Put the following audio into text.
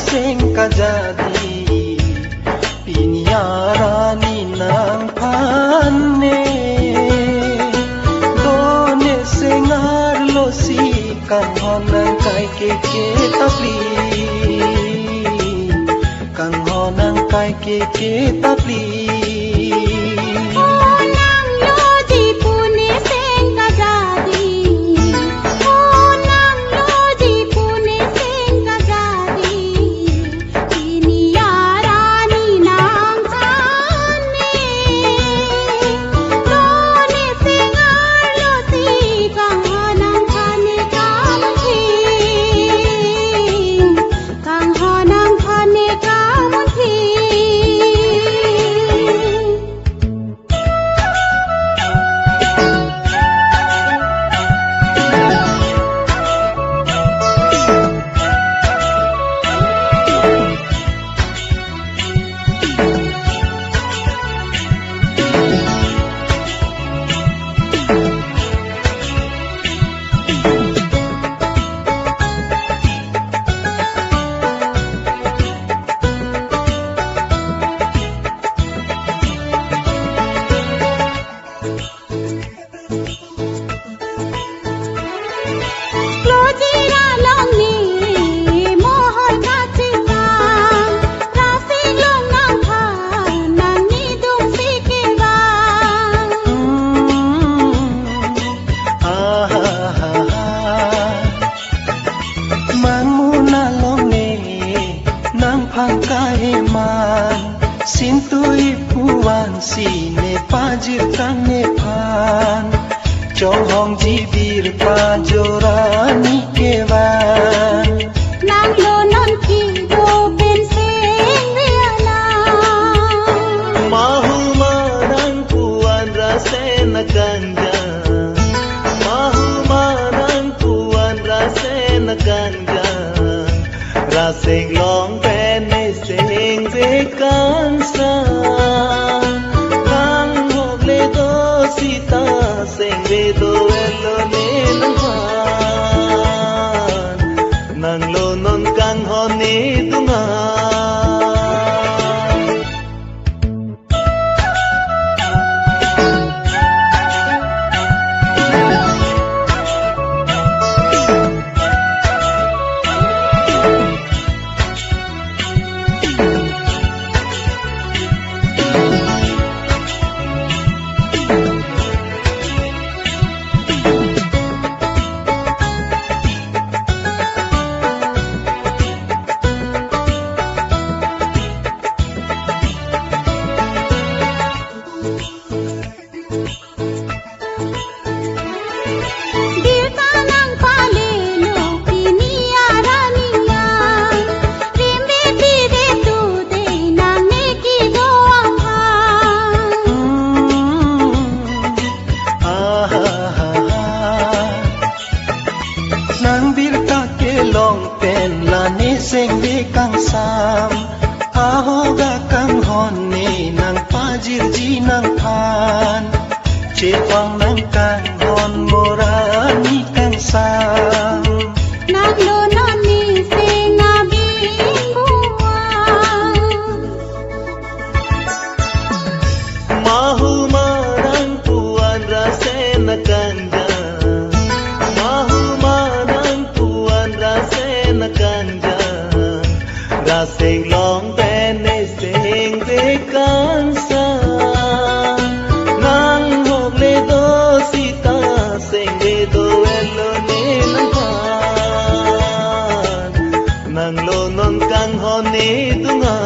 seng kajadi pinyarani nang pane done sengar losi kang honang kai ke tapli kang honang kai ke tapli Sintui puan sine pajir kang nepan Johong jibir pajorani kewan Nang lonon kido benseng riana Mahu marang puan rasena ganja Mahu marang puan rasena ganja Raseng long pene seng kansa kang hogle do sita sengre do elo nenang nang lonon kang hone dunga Seng di kang sam ahoga kang hone nang pajir ji nang pan cewang nang kang hon morani kang sam nang lonon ni seng abing buang mahu marang puan rasena ganja mahu marang puan rasena ganja Raseng long pene seng kansa nang hogle do sita seng do elo nenang nang lonon kang hone dunga